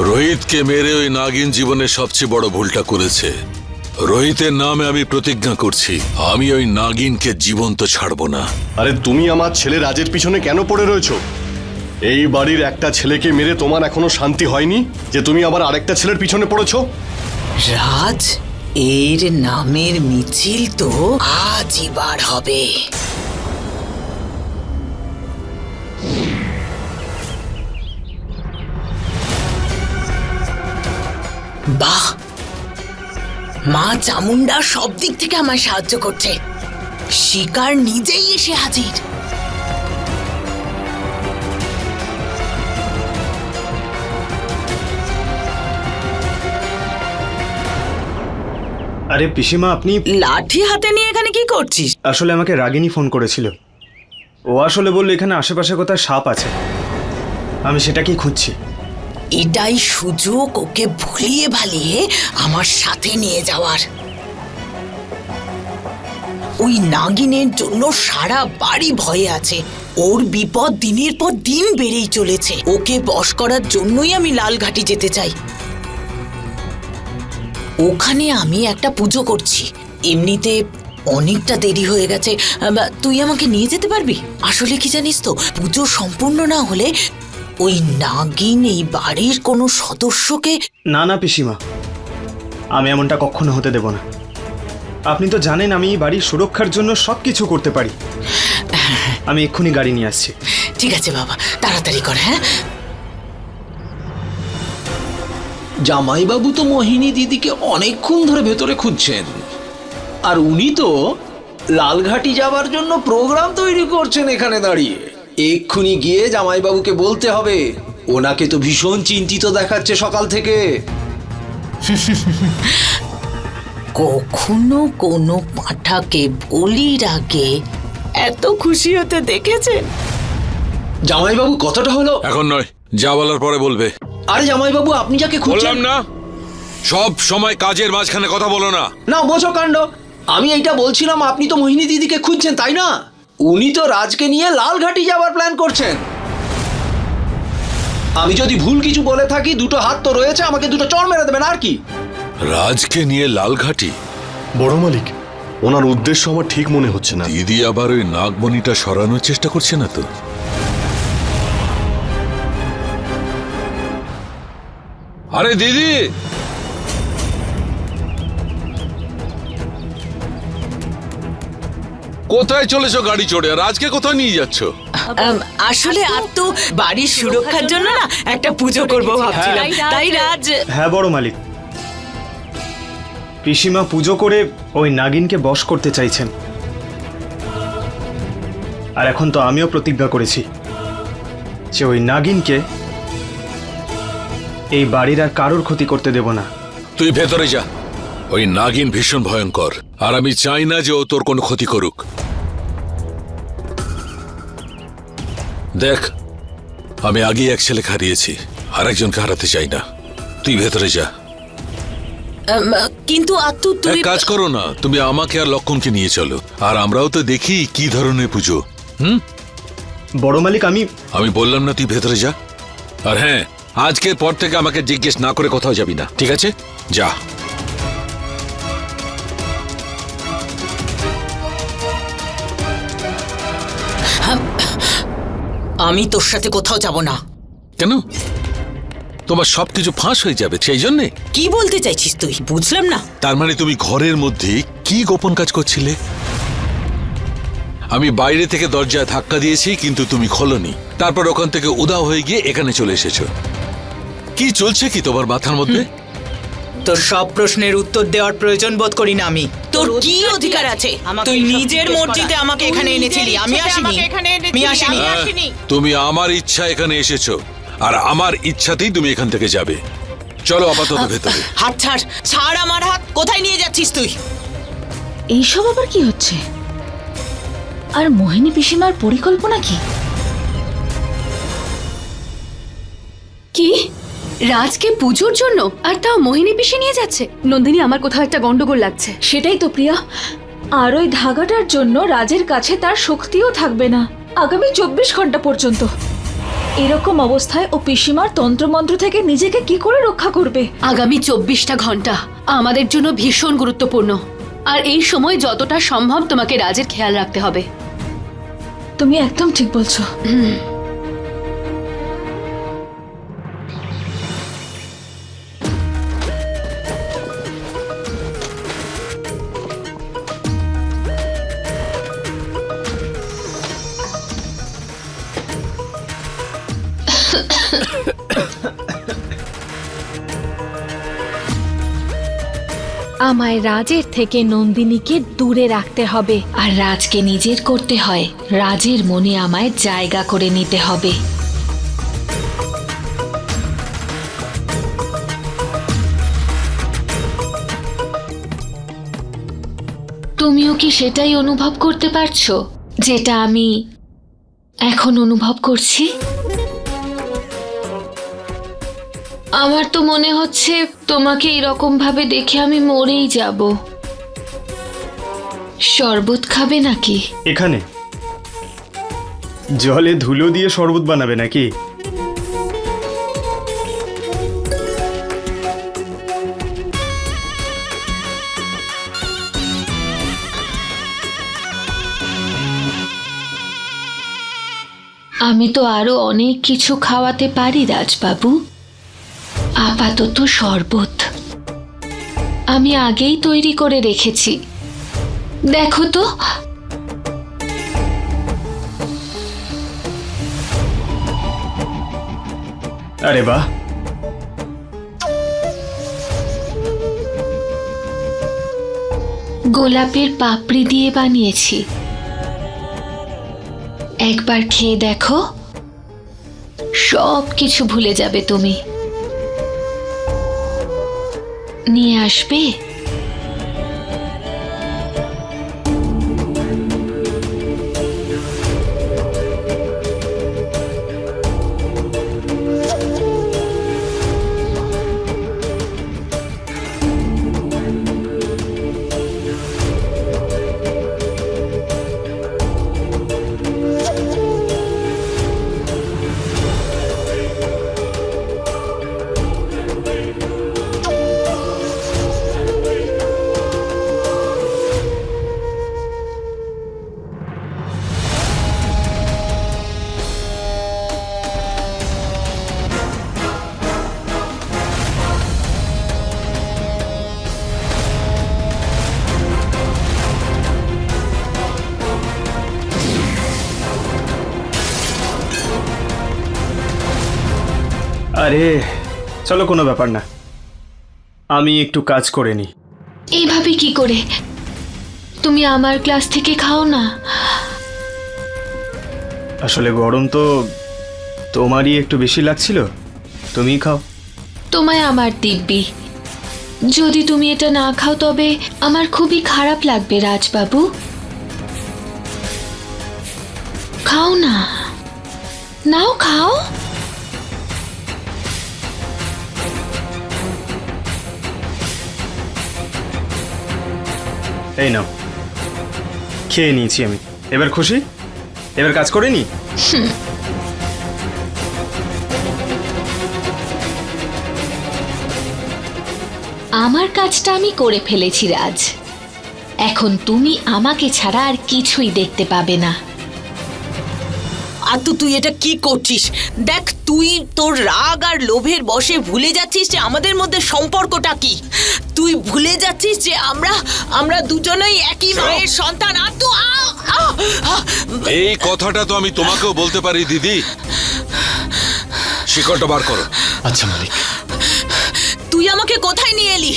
রোহিতকে মেরে ওই নাগিন জীবনের সবচেয়ে বড় ভুলটা করেছে। রোহিতের নামে আমি প্রতিজ্ঞা করছি, আমি ওই নাগিনকে জীবন্ত ছাড়বো না। আরে তুমি আমার ছেলে রাজের পিছনে কেন পড়ে রয়েছো? এই বাড়ির একটা ছেলেকে মেরে তোমার এখনো শান্তি হয়নি যে তুমি আবার আরেকটা ছেলের পিছনে পড়েছো? রাজ, এর নামের মিছিল তো আজই বার হবে। বাহ, মা চামুন্ডা সব দিক থেকে আমায় সাহায্য করছে। শিকার নিজেই এসে হাজির। আরে পিসিমা, আপনি লাঠি হাতে নিয়ে এখানে কি করছিস? আসলে আমাকে রাগিনী ফোন করেছিল। ও আসলে বলল এখানে আশেপাশে কোথায় সাপ আছে, আমি সেটাকেই খুঁজছি। এটাই সুযোগ ওকে ভুলিয়ে ভালিয়ে আমার সাথে নিয়ে যাওয়ার। ওই নাগিনের জন্য সারা বাড়ি ভয়ে আছে। ওর বিপদ দিনের পর দিন বেড়েই চলেছে। ওকে বশ করার জন্যই আমি লালঘাটি যেতে চাই। ওখানে আমি একটা পুজো করছি। এমনিতে অনেকটা দেরি হয়ে গেছে, তুই আমাকে নিয়ে যেতে পারবি? আসলে কি জানিস তো, পুজো সম্পূর্ণ না হলে ওই নাগিন এই বাড়ির কোনো সদস্যকে... না না পিসিমা, আমি এমনটা কখনো হতে দেব না। আপনি তো জানেন আমি এই বাড়ির সুরক্ষার জন্য সব কিছু করতে পারি। আমি এক্ষুনি গাড়ি নিয়ে আসছি। ঠিক আছে বাবা, তাড়াতাড়ি কর। হ্যাঁ, জামাইবাবু তো মোহিনী দিদিকে অনেকক্ষণ ধরে ভেতরে খুঁজছেন, আর উনি তো লালঘাটি যাবার জন্য প্রোগ্রাম তৈরি করছেন এখানে দাঁড়িয়ে। এক্ষুনি গিয়ে জামাইবাবুকে বলতে হবে। ওনাকে তো ভীষণ চিন্তিত দেখাচ্ছে সকাল থেকে। কখনো কোনো পাঁঠাকে বলির আগে এত খুশি হতে দেখেছেন? জামাইবাবু, কতটা হলো? এখন নয়, যা বলার পরে বলবে। আরে জামাইবাবু, আপনি যাকে বললাম খুঁজছেন না, সব সময় কাজের মাঝখানে কথা বলো না। না, বোঝো কাণ্ড। আমি এইটা বলছিলাম, আপনি তো মোহিনী দিদিকে খুঁজছেন, তাই না? উনি তো রাজকে নিয়ে লালঘাটি যাবার প্ল্যান করছেন। আমি যদি ভুল কিছু বলে থাকি, দুটো হাত তো রয়েছে, আমাকে দুটো চড় মেরে দেবেন আর কি। রাজকে নিয়ে লালঘাটি? বড় মালিক, ওনার উদ্দেশ্য আমার ঠিক মনে হচ্ছে না। দিদি আবার ওই নাগমণিটা সরানোর চেষ্টা করছে না তো? আরে দিদি, কোথায় চলেছো গাড়ি চড়ে? আর আজকে কোথায় নিয়ে যাচ্ছ? আসলে আর তো বাড়ির সুরক্ষার জন্য না একটা পুজো করব ভাবছিলাম, তাই রাজ। হ্যাঁ বড় মালিক, পিসিমা পুজো করে ওই নাগিনকে বশ করতে চাইছেন। আর এখন তো আমিও প্রতিজ্ঞা করেছি যে ওই নাগিনকে এই বাড়ির আর কারোর ক্ষতি করতে দেব না। তুই ভেতরে যা। ওই নাগিন ভীষণ ভয়ঙ্কর, আর আমি চাই না যে ও তোর কোনো ক্ষতি করুক। দেখ, আমি আগেই এক ছেলেকে হারিয়েছি, আর একজনকে হারাতে চাই না। তুই ভেতরে যা। কিন্তু আত্তু, তুই এক কাজ করো না, তুমি আমাকে আর লক্ষণকে নিয়ে চলো, আর আমরাও তো দেখি কি ধরনের পুজো। বড় মালিক, আমি বললাম না তুই ভেতরে যা। আর হ্যাঁ, আজকের পর থেকে আমাকে জিজ্ঞেস না করে কোথাও যাবি না, ঠিক আছে? যা। আমি তোর সাথে কোথাও যাব না। কেন? তোমার সবকিছু ফাঁস হয়ে যাবে সেই জন্যে? কি বলতে চাইছিস তুই? বুঝলাম না। তার মানে তুমি ঘরের মধ্যে কি গোপন কাজ করছিলে? আমি বাইরে থেকে দরজায় ধাক্কা দিয়েছি, কিন্তু তুমি খোলনি। তারপর ওখান থেকে উধাও হয়ে গিয়ে এখানে চলে এসেছো। কি চলছে কি তোমার মাথার মধ্যে? তোর সব প্রশ্নের উত্তর দেওয়ার প্রয়োজন বোধ করি না আমি। তোর কি অধিকার আছে? তুই নিজের মর্জিতে আমাকে এখানে এনেছিলি, আমি আসিনি। তুমি আমার ইচ্ছা এখানে এসেছো, আর আমার ইচ্ছাতেই তুমি এখান থেকে যাবে। চলো আপাতত ভেতরে। হাত ছাড়, ছাড় আমার হাত। কোথায় নিয়ে যাচ্ছিস তুই? এইসব আবার কি হচ্ছে? আর মোহিনী পিসিমার পরিকল্পনা কি? কি? রাজকে পুজোর জন্য? আর তাও মোহিনী পিসি নিয়ে যাচ্ছে? নন্দিনী, আমার কোথাও একটা গন্ডগোল লাগছে। সেটাই তো প্রিয়া, আর ওই ধাগাটার জন্য রাজের কাছে তার শক্তিও থাকবে না আগামী 24 ঘন্টা পর্যন্ত। এরকম অবস্থায় ও পিসিমার তন্ত্রমন্ত্র থেকে নিজেকে কি করে রক্ষা করবে? আগামী 24টা ঘন্টা আমাদের জন্য ভীষণ গুরুত্বপূর্ণ, আর এই সময় যতটা সম্ভব তোমাকে রাজের খেয়াল রাখতে হবে। তুমি একদম ঠিক বলছো। আমায় রাজের থেকে নন্দিনীকে দূরে রাখতে হবে, আর রাজকে নিজের করতে হয়। রাজের মনে আমায় জায়গা করে নিতে হবে। তুমিও কি সেটাই অনুভব করতে পারছো যেটা আমি এখন অনুভব করছি? আমার তো মনে হচ্ছে তোমাকে এরকম ভাবে দেখে আমি মরেই যাব। শরবত খাবে নাকি? এখানে জলে ধুলো দিয়ে শরবত বানাবে নাকি? আমি তো আরো অনেক কিছু খাওয়াতে পারি রাজবাবু, আপাতত শরবত আমি আগেই তৈরি করে রেখেছি। দেখো তো, আরে বাহ, গোলাপের পাপড়ি দিয়ে বানিয়েছি। একবার খেয়ে দেখো, সব কিছু ভুলে যাবে তুমি। নিয়ে আসবে? আরে চলো, কোনো ব্যাপার না, আমি একটু কাজ করে নিই। এইভাবে কি করে? তুমি আমার ক্লাস থেকে খাও না। আসলে গরম তো তোমারই একটু বেশি লাগছিল, তুমিই খাও। তোমায় আমার দিব্যি। যদি তুমি এটা না খাও তবে আমার খুবই খারাপ লাগবে রাজবাবু। খাও না, নাও খাও। এই নাও, খেয়ে নিয়েছি আমি। এবার খুশি? এবার কাজ করে নি? আমার কাজটা আমি করে ফেলেছি রাজ। এখন তুমি আমাকে ছাড়া আর কিছুই দেখতে পাবে না। আর তো তুই এটা কি করছিস? দেখ, তুই তোর রাগ আর লোভের বশে ভুলে যাচ্ছিস যে আমাদের মধ্যে সম্পর্কটা কি। তুই ভুলে যাচ্ছিস যে আমরা দুজনেই একই মায়ের সন্তান। আর তুই এই কথাটা তো আমি তোমাকেও বলতে পারি দিদি। শিকলটা বার করো। আচ্ছা মালিক। তুই আমাকে কোথায় নিয়ে এলি?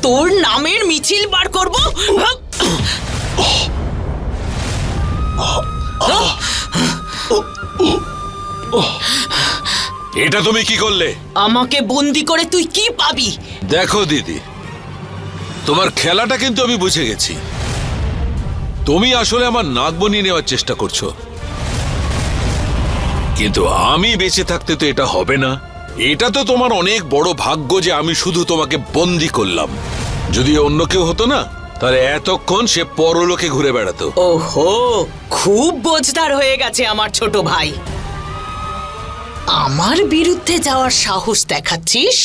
তোর নামের মিছিল বার করব। এটা তুমি কি করলে? আমাকে বন্দি করে তুই কি পাবি? দেখো দিদি, তোমার খেলাটা কিন্তু আমি বুঝে গেছি। তুমি আসলে আমার নাক বনিয়ে নেওয়ার চেষ্টা করছো, কিন্তু আমি বেঁচে থাকতে তো এটা হবে না। এটা তো তোমার অনেক বড় ভাগ্য যে আমি শুধু তোমাকে বন্দি করলাম। যদি অন্য কেউ হতো না, তাহলে এতক্ষণ সে পরলোকে ঘুরে বেড়াতো। ওহো, খুব বোঝদার হয়ে গেছে আমার ছোট ভাই। আমার বিরুদ্ধে যাওয়ার সাহস দেখাচ্ছিস?